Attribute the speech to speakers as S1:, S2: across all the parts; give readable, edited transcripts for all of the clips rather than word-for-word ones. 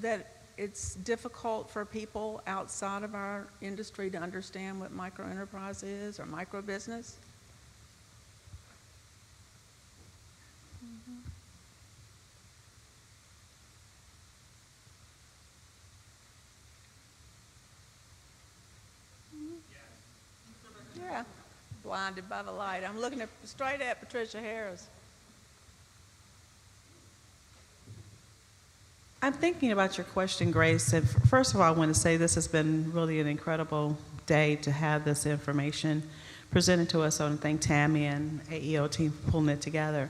S1: that it's difficult for people outside of our industry to understand what microenterprise is or microbusiness? Yeah, blinded by the light. I'm looking straight at Patricia Harris.
S2: I'm thinking about your question, Grace. And first of all, I want to say this has been really an incredible day to have this information presented to us. So I want to thank Tammy and AEO team for pulling it together.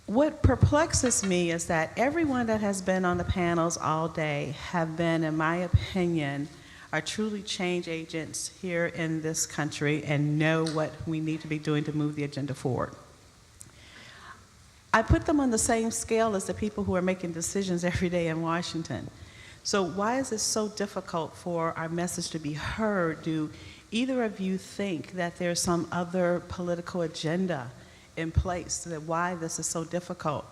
S2: What perplexes me is that everyone that has been on the panels all day have been, in my opinion, are truly change agents here in this country and know what we need to be doing to move the agenda forward. I put them on the same scale as the people who are making decisions every day in Washington. So why is it so difficult for our message to be heard? Do either of you think that there's some other political agenda in place, that why this is so difficult?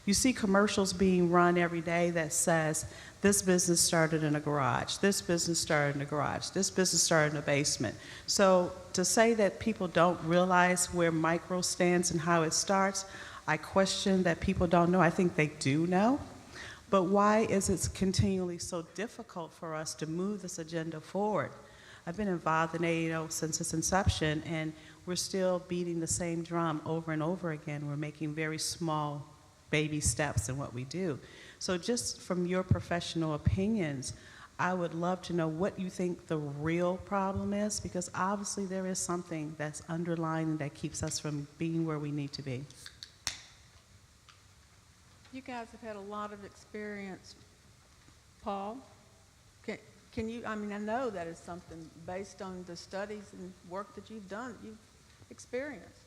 S2: You see commercials being run every day that says, this business started in a garage, this business started in a garage, this business started in a basement. So to say that people don't realize where micro stands and how it starts, I question that people don't know. I think they do know. But why is it continually so difficult for us to move this agenda forward? I've been involved in AEO since its inception, and we're still beating the same drum over and over again. We're making very small baby steps in what we do. So just from your professional opinions, I would love to know what you think the real problem is, because obviously there is something that's underlying that keeps us from being where we need to be.
S1: You guys have had a lot of experience. Paul, can you, I mean, I know that is something based on the studies and work that you've done, you've experienced.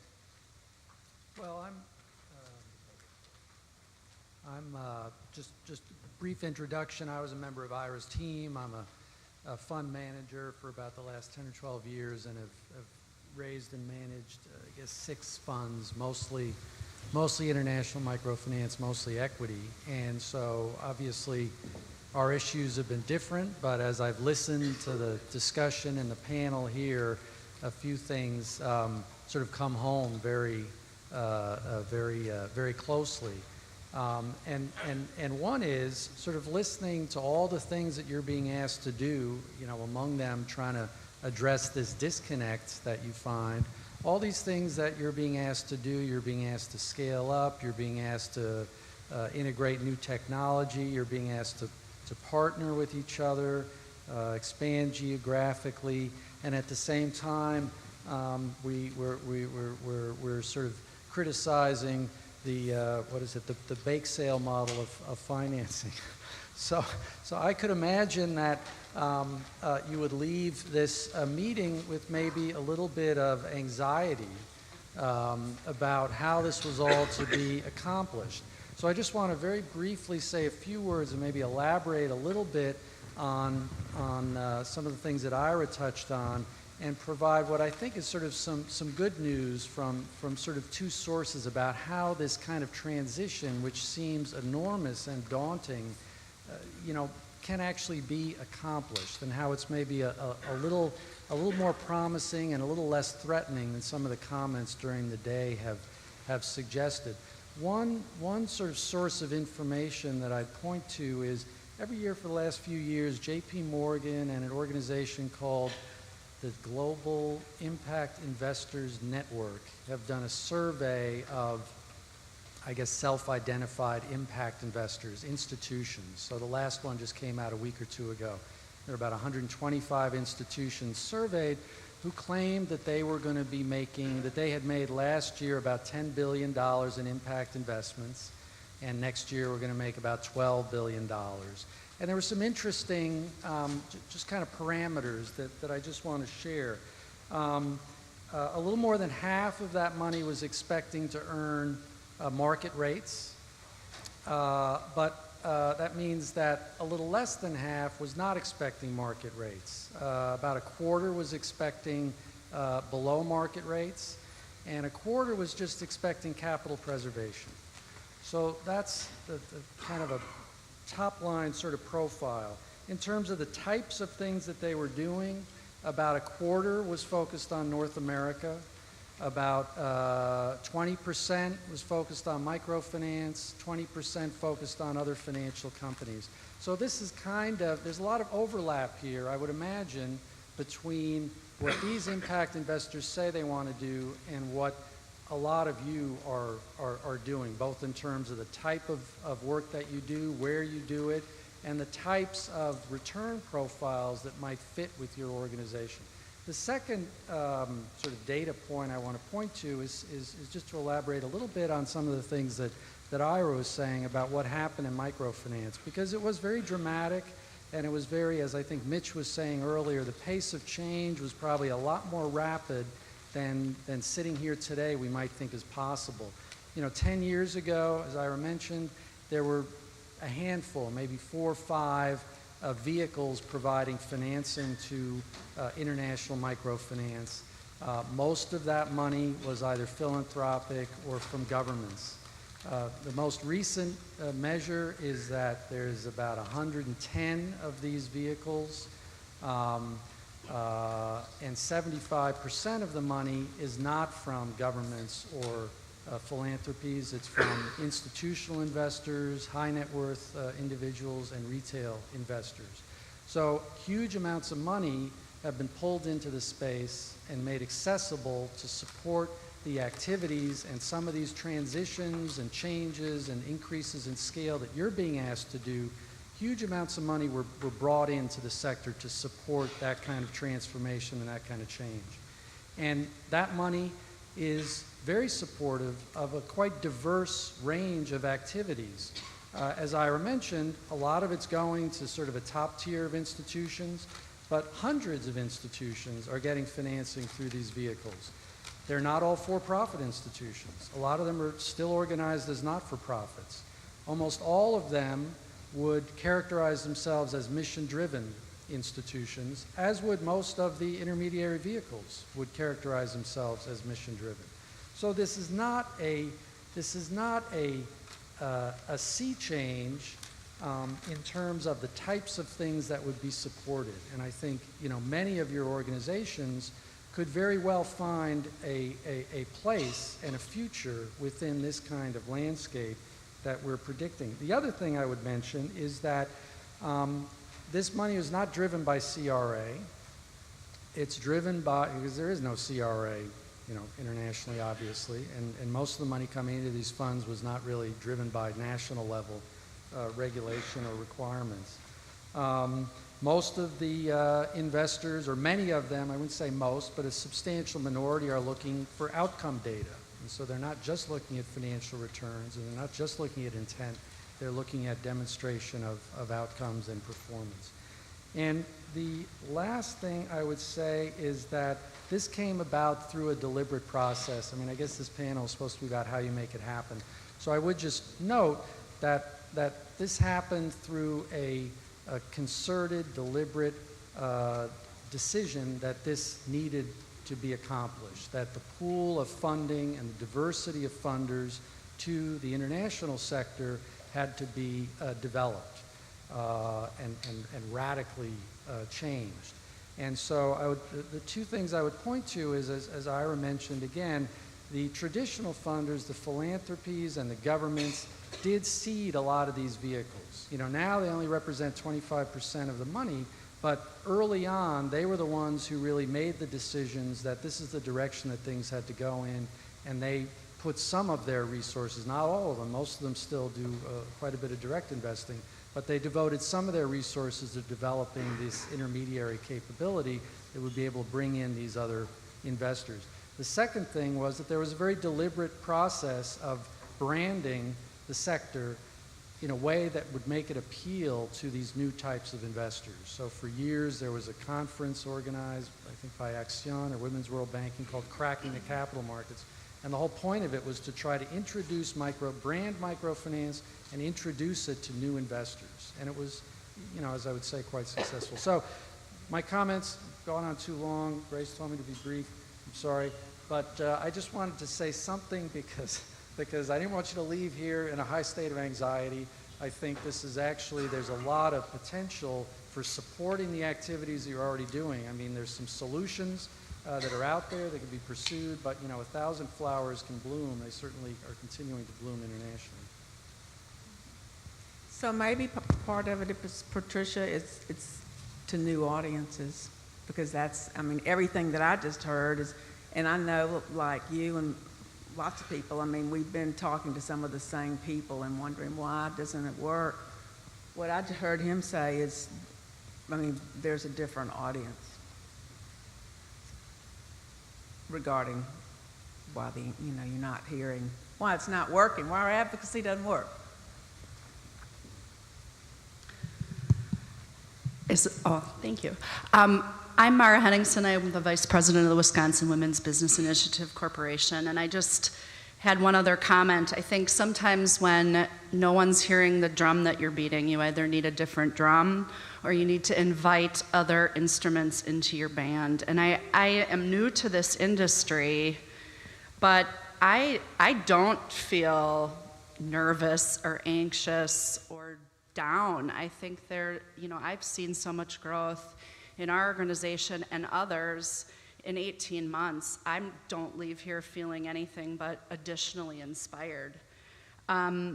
S3: Well, I'm just a brief introduction. I was a member of Ira's team. I'm a fund manager for about the last 10 or 12 years and have raised and managed, I guess, 6 funds, mostly international microfinance, mostly equity. And so obviously our issues have been different, but as I've listened to the discussion and the panel here, a few things sort of come home very closely. And one is sort of listening to all the things that you're being asked to do, you know, among them trying to address this disconnect that you find. All these things that you're being asked to do, you're being asked to scale up, you're being asked to integrate new technology, you're being asked to partner with each other, expand geographically, and at the same time, we're sort of criticizing the the bake sale model of financing. So I could imagine that you would leave this meeting with maybe a little bit of anxiety about how this was all to be accomplished. So I just want to very briefly say a few words and maybe elaborate a little bit on some of the things that Ira touched on and provide what I think is sort of some good news from sort of 2 sources about how this kind of transition, which seems enormous and daunting, you know, can actually be accomplished, and how it's maybe a little more promising and a little less threatening than some of the comments during the day have suggested. One sort of source of information that I'd point to is every year for the last few years, J.P. Morgan and an organization called the Global Impact Investors Network have done a survey of, I guess, self-identified impact investors, institutions. So the last one just came out a week or 2 ago. There are about 125 institutions surveyed who claimed that they were going to be making, that they had made last year about $10 billion in impact investments, and next year we're going to make about $12 billion. And there were some interesting, just kind of parameters that I just want to share. A little more than half of that money was expecting to earn market rates, but that means that a little less than half was not expecting market rates. About a quarter was expecting below market rates, and a quarter was just expecting capital preservation. So that's the kind of a top line sort of profile. In terms of the types of things that they were doing, about a quarter was focused on North America. About 20% was focused on microfinance, 20% focused on other financial companies. So this is there's a lot of overlap here, I would imagine, between what these impact investors say they want to do and what a lot of you are doing, both in terms of the type of work that you do, where you do it, and the types of return profiles that might fit with your organization. The second sort of data point I want to point to is just to elaborate a little bit on some of the things that Ira was saying about what happened in microfinance, because it was very dramatic and it was very, as I think Mitch was saying earlier, the pace of change was probably a lot more rapid than sitting here today we might think is possible. 10 years ago, as Ira mentioned, there were a handful, maybe 4 or 5 vehicles providing financing to international microfinance. Most of that money was either philanthropic or from governments. The most recent measure is that there's about 110 of these vehicles, and 75% of the money is not from governments or philanthropies. It's from institutional investors, high net worth individuals, and retail investors. So huge amounts of money have been pulled into the space and made accessible to support the activities and some of these transitions and changes and increases in scale that you're being asked to do. Huge amounts of money were brought into the sector to support that kind of transformation and that kind of change. And that money is very supportive of a quite diverse range of activities. As Ira mentioned, a lot of it's going to sort of a top tier of institutions, but hundreds of institutions are getting financing through these vehicles. They're not all for-profit institutions. A lot of them are still organized as not-for-profits. Almost all of them would characterize themselves as mission-driven institutions, as would most of the intermediary vehicles would characterize themselves as mission-driven. So this is not a sea change in terms of the types of things that would be supported. And I think many of your organizations could very well find a place and a future within this kind of landscape that we're predicting. The other thing I would mention is that this money is not driven by CRA. It's driven by, because there is no CRA, internationally, obviously, and most of the money coming into these funds was not really driven by national level regulation or requirements. Most of the investors, or many of them, I wouldn't say most, but a substantial minority are looking for outcome data. And so they're not just looking at financial returns, and they're not just looking at intent, they're looking at demonstration of outcomes and performance. And the last thing I would say is that this came about through a deliberate process. I mean, I guess this panel is supposed to be about how you make it happen. So I would just note that this happened through a concerted, deliberate decision that this needed to be accomplished, that the pool of funding and the diversity of funders to the international sector had to be developed and radically changed. And so the two things I would point to is, as Ira mentioned again, the traditional funders, the philanthropies and the governments did seed a lot of these vehicles. Now they only represent 25% of the money, but early on they were the ones who really made the decisions that this is the direction that things had to go in, and they put some of their resources, not all of them, most of them still do quite a bit of direct investing, but they devoted some of their resources to developing this intermediary capability that would be able to bring in these other investors. The second thing was that there was a very deliberate process of branding the sector in a way that would make it appeal to these new types of investors. So for years there was a conference organized, I think by Action or Women's World Banking, called Cracking the Capital Markets. And the whole point of it was to try to introduce brand microfinance and introduce it to new investors. And it was, as I would say, quite successful. So my comments gone on too long. Grace told me to be brief. I'm sorry. But I just wanted to say something because I didn't want you to leave here in a high state of anxiety. I think this is actually, there's a lot of potential for supporting the activities that you're already doing. I mean, there's some solutions that are out there that can be pursued, but 1,000 flowers can bloom. They certainly are continuing to bloom internationally.
S1: So maybe part of it, Patricia, it's to new audiences, because that's, I mean, everything that I just heard is, and I know, like you and lots of people, I mean, we've been talking to some of the same people and wondering why doesn't it work. What I just heard him say is, I mean, there's a different audience regarding why you're not hearing, why it's not working, why our advocacy doesn't work.
S4: Thank you. I'm Mara Henningsen. I'm the Vice President of the Wisconsin Women's Business Initiative Corporation, and I just had one other comment. I think sometimes when no one's hearing the drum that you're beating, you either need a different drum or you need to invite other instruments into your band. And I am new to this industry, but I don't feel nervous or anxious or down. I think I've seen so much growth in our organization and others in 18 months. I don't leave here feeling anything but additionally inspired. I've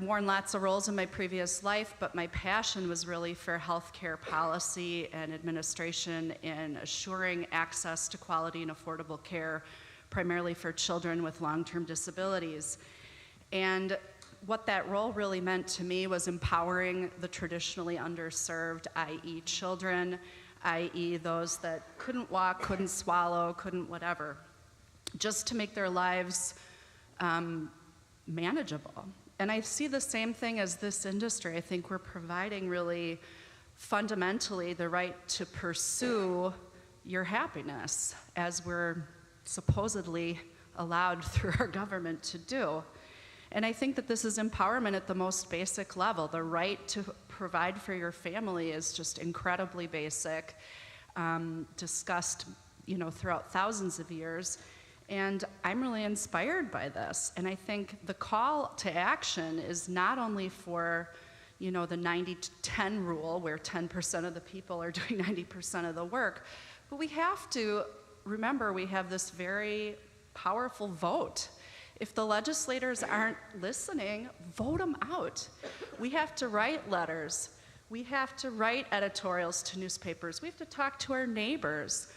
S4: worn lots of roles in my previous life, but my passion was really for healthcare policy and administration and assuring access to quality and affordable care, primarily for children with long-term disabilities. And what that role really meant to me was empowering the traditionally underserved, i.e. children, i.e. those that couldn't walk, couldn't swallow, couldn't whatever, just to make their lives manageable. And I see the same thing as this industry. I think we're providing really fundamentally the right to pursue your happiness, as we're supposedly allowed through our government to do. And I think that this is empowerment at the most basic level. The right to provide for your family is just incredibly basic, discussed, throughout thousands of years. And I'm really inspired by this. And I think the call to action is not only for, the 90-10 rule, where 10% of the people are doing 90% of the work, but we have to remember we have this very powerful vote. If the legislators aren't listening, vote them out. We have to write letters. We have to write editorials to newspapers. We have to talk to our neighbors.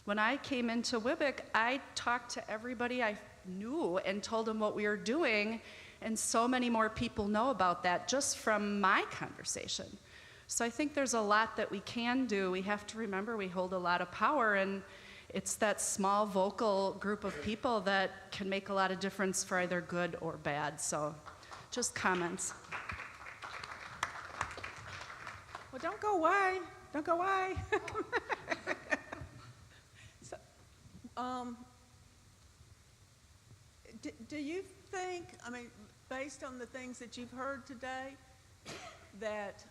S4: When I came into WIBIC, I talked to everybody I knew and told them what we were doing, and so many more people know about that just from my conversation. So I think there's a lot that we can do. We have to remember we hold a lot of power, and it's that small vocal group of people that can make a lot of difference for either good or bad. So just comments.
S1: Well, don't go away. Don't go away. So, do you think, I mean, based on the things that you've heard today, that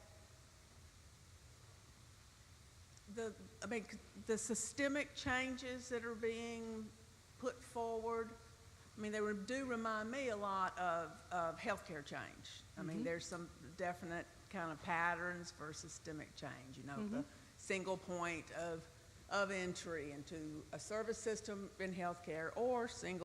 S1: the systemic changes that are being put forward, I mean, they do remind me a lot of healthcare change. I mean, there's some definite kind of patterns for systemic change, the single point of entry into a service system in healthcare, or single